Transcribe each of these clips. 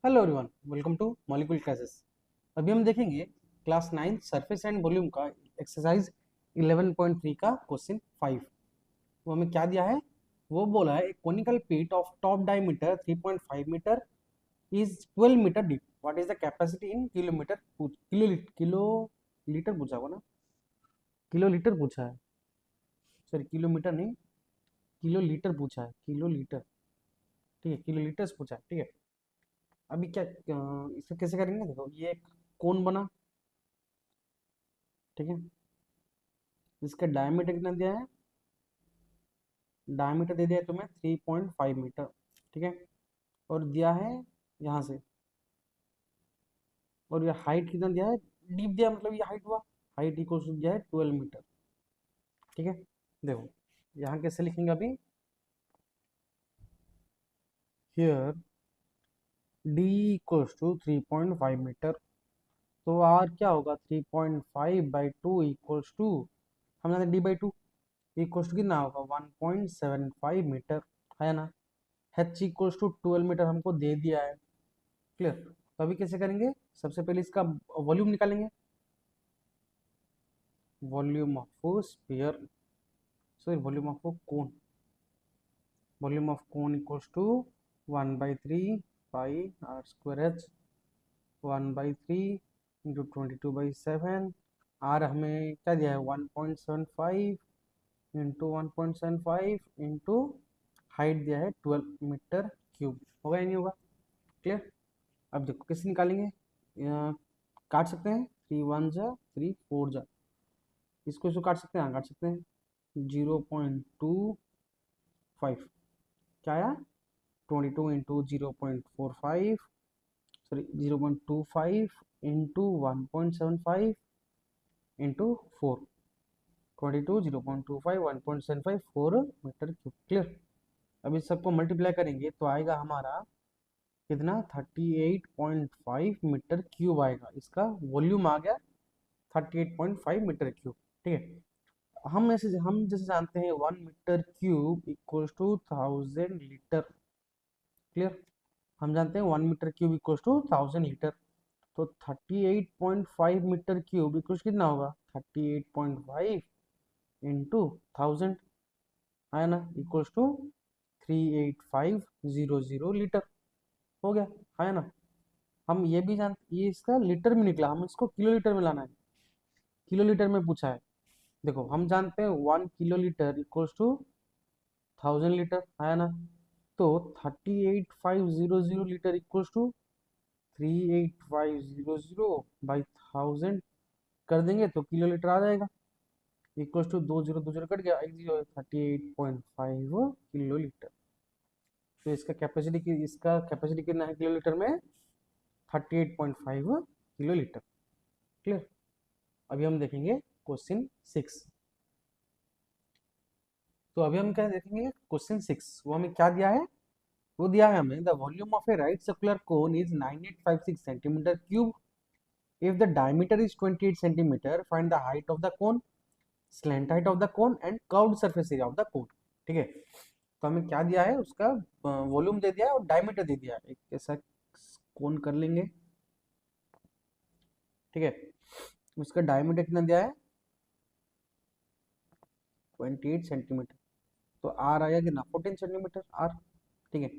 Hello everyone, welcome two molecule classes. अभी हम देखेंगे क्लास 9 सरफेस एंड वॉल्यूम का एक्सरसाइज 11.3 का क्वेश्चन 5। वो हमें क्या दिया है? वो बोला है conical pit of top diameter 3.5 metre is 12 metre deep. What is the capacity in kilometre? Kilo litre पूछा होगा ना, किलो लीटर पूछा है। सॉरी, किलोमीटर नहीं, किलो लीटर पूछा है, किलो लीटर। ठीक है, किलो लीटर पूछा है। ठीक है, अभी क्या इसको कैसे करेंगे? देखो, ये एक कोन बना। ठीक है, इसका डायमीटर कितना दिया है? डायमीटर दे दिया है तुम्हें 3.5 मीटर। ठीक है, और दिया है यहाँ से, और ये हाइट कितना दिया है? डीप दिया है, मतलब ये हाइट हुआ। हाइट इक्वल टू दिया है 12 मीटर। ठीक है, देखो यहाँ कैसे लिखेंगे अभी? Here d equals to 3.5 metre, तो आर क्या होगा? 3.5 बाई टू इक्वल्स टू, हम जानते d by two equals to कितना होगा? 1.75 मीटर, है ना। एच इक्वल्स टू 12 मीटर हमको दे दिया है। क्लियर? तो अभी कैसे करेंगे? सबसे पहले इसका वॉल्यूम निकालेंगे। Volume of sphere, sorry volume of cone. Volume of cone equals to 1/3 pi are square h. 1/3 into 22/7। R हमें क्या दिया है? 1.75 इंटू 1.75 इंटू हाइट दिया है 12 मीटर क्यूब। होगा या नहीं होगा? क्लियर? अब देखो कैसे निकालेंगे। काट सकते हैं, 3 1 जा 3 4 जा, इसको काट सकते हैं। हाँ, काट सकते हैं। 0.25 क्या आया? 22 into 0.45, sorry 0.25 into 1.75 into 4। 22 0.25 1.75 4 metre cube. Clear? अब इस सबको मल्टीप्लाई करेंगे तो आएगा हमारा कितना? 38.5 मीटर क्यूब आएगा। इसका वॉल्यूम आ गया 38.5 मीटर क्यूब। ठीक है, हम जैसे जानते हैं 1 metre cube equals to 1000 litre. Clear? हम जानते हैं 1 metre cube equals to 1000 litre. तो 38.5 मीटर क्यूब इक्वल्स कितना होगा? 38.5 इंटू 1000, है ना, इक्वल्स टू 38500 लीटर। हो गया, है ना। हम ये भी जानते, ये इसका लीटर में निकला, हम इसको किलो लीटर में लाना है। किलो लीटर में पूछा है। देखो हम जानते हैं 1 kilo litre equals to 1000 litre, है ना। तो 38500 लीटर इक्वल्स टू 38500 बाई 1000 कर देंगे तो किलो लीटर आ जाएगा। इक्वल्स टू 2 0 2 0 कट गया, 1 0, 38.5 किलो लीटर। तो इसका कैपेसिटी कितना है किलो लीटर में? 38.5 किलो लीटर। क्लियर? अभी हम देखेंगे क्वेश्चन 6। तो अभी हम क्या देखेंगे? क्वेश्चन 6, वो हमें क्या दिया है? वो दिया है हमें the volume of A right circular cone is 9856 centimetre cube if the diameter is 28 centimeter, find the height of the cone, slant height of the cone and curved surface area of the cone। ठीक है, तो हमें क्या दिया है? उसका volume दे दिया है और डायमीटर दे दिया है। एक ऐसा कोन कर लेंगे। ठीक है, उसका डायमीटर कितना दिया है? 28 सेंटीमीटर। तो आर आया कि ना 14 सेंटीमीटर आर। ठीक है,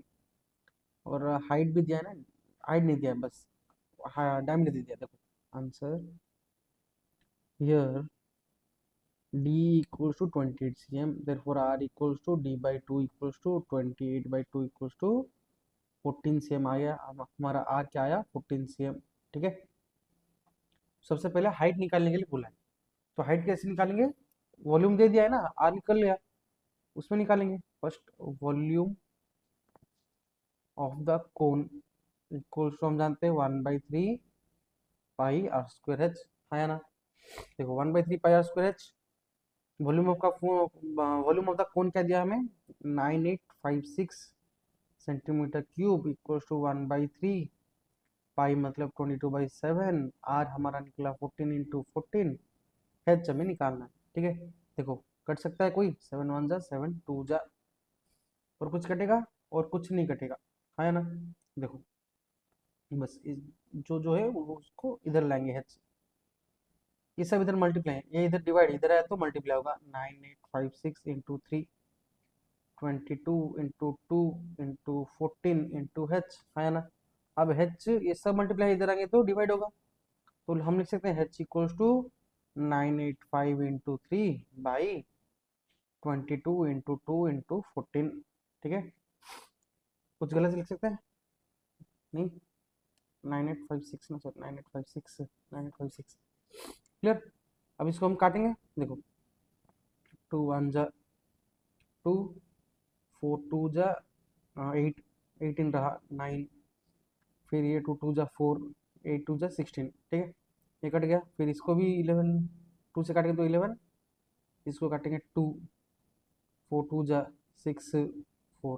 और हाइट भी दिया है ना। हाइट नहीं दिया है, बस डायमीटर दे दिया। देखो answer here d equals to 28 cm, therefore r equals to d by 2 equals to 28 by 2 equals to 14 cm आ गया। अब हमारा r क्या आया? 14 cm। ठीक है, सबसे पहले हाइट निकालने के लिए बोला है, तो हाइट कैसे निकालेंगे? वॉल्यूम दे दिया है ना, r निकल गया, उसमें निकालेंगे। First volume of the cone equals to, हम जानते हैं 1/3 पाई आर स्क्वायर एच, है ना। देखो 1/3 pi are square H. Volume of the cone क्या दिया हमें? 9856 centimetre cube equals to 1/3 pi, मतलब 22/7। आर हमारा निकला 14 इंटू 14। एच हमें निकालना है। ठीक है, देखो कट सकता है कोई? 7 1 जा 7 2 जा, और कुछ कटेगा? और कुछ नहीं कटेगा, है ना। देखो बस जो जो है वो उसको इधर लाएंगे h, ये सब इधर मल्टीप्लाई है, ये इधर डिवाइड इधर है तो मल्टीप्लाई होगा 9856 into 3, 22 into 2 into 14 into h है ना। अब h ये सब मल्टीप्लाई इधर आएंगे तो डिवाइड होगा, तो हम लिख सकते हैं h equals to 985 into 3 by 22 into 2 into 14। ठीक है, कुछ गलत लिख सकते हैं नहीं, 9856 ना सर, 9856, 9856 क्लियर। अब इसको हम काटेंगे, देखो 2 1 जा 2, 4 2 जा 8, 18 रहा 9, फिर ये 2 2 जा 4, 8 2 जा 16। ठीक है, ये कट गया, फिर इसको भी 11, 2 से काटेंगे तो 11, इसको काटेंगे 2, 4 2 जा 6 4।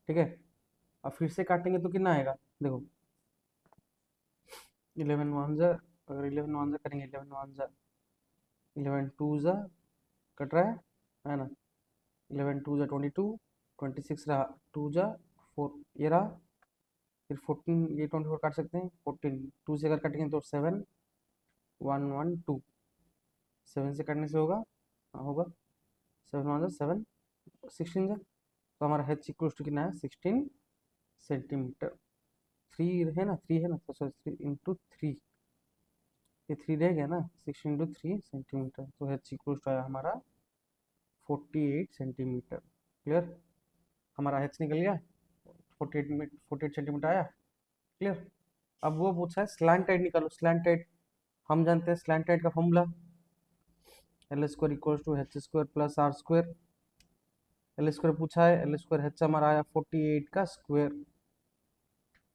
ठीक है, अब फिर से काटेंगे तो कितना आएगा, देखो 11 1 जा, अगर 11 1 जा करेंगे, 11 1 जा 11 2 जा कट रहा है ना, 11 2 जा 22, 26 रहा, 2 जा 4 ये रहा, फिर 14 ये 24 काट सकते हैं, 14 2 से अगर काटेंगे तो 7 1 1 2, 7 से काटने से होगा, हाँ होगा, 7 1 जा 7, 16 जा, तो हमारा h इक्वल्स टू कितना है 16 सेंटीमीटर। 3 है ना, 3 है ना, तो सॉरी 3 इंटू 3, ये 3 रह गया ना, 6 इंटू 3 सेंटीमीटर, तो h इक्वल्स टू आया हमारा 48 सेंटीमीटर। क्लियर, हमारा h निकल गया 48 सेंटीमीटर आया। क्लियर, अब वो पूछा है स्लैंटेड निकालो, स्लैंटेड हम जानते हैं स्लैंटेड का formula l square equals to h square plus r square. L square पूछा है, एल स्क्वायर एच हमारा आया 48 का स्क्वायर,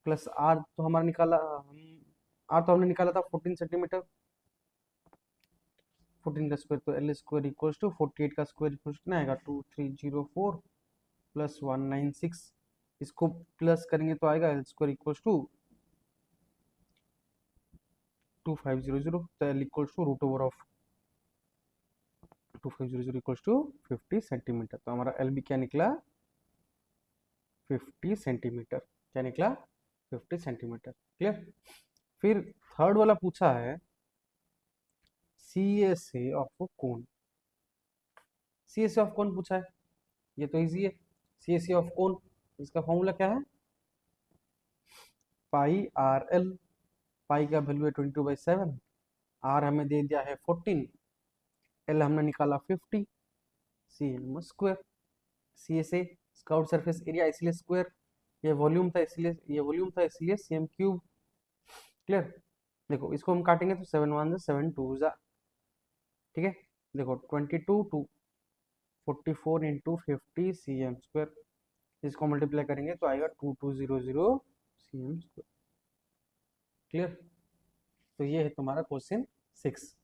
प्लस आर तो हमारा निकाला हम, आर तो हमने निकाला था 14 सेंटीमीटर, 14 का स्क्वायर, तो एल स्क्वायर इक्वल्स टू 48 का स्क्वायर इक्वल्स कितना आएगा 2304 प्लस 196, इसको प्लस करेंगे तो आएगा एल स्क्वायर इक्वल्स टू 2500, तो l equals to root over of 2500 equals to 50 centimetre, तो हमारा एल भी क्या निकला 50 सेंटीमीटर, क्या निकला 50 सेंटीमीटर। क्लियर, फिर थर्ड वाला पूछा है C S A of cone, C S A of cone पूछा है, ये तो इजी है, सी एस ए ऑफ कोन इसका फॉर्मूला क्या है पाई आर एल, पाई का वैल्यू है 22/7, आर हमें दे दिया है 14, एल हमने निकाला 50, c m square, C S A scout surface area इसलिए स्क्वायर, ये वॉल्यूम था इसलिए, ये वॉल्यूम था इसलिए सी एम क्यूब। क्लियर, देखो इसको हम काटेंगे तो 7 1 जा 7 2 जा, ठीक है, देखो 22 two 44 into 50 c m square, इसको मल्टीप्लाई करेंगे तो आएगा 2200 सी एम स्क्वायर। क्लियर, तो ये है तुम्हारा क्वेश्चन 6।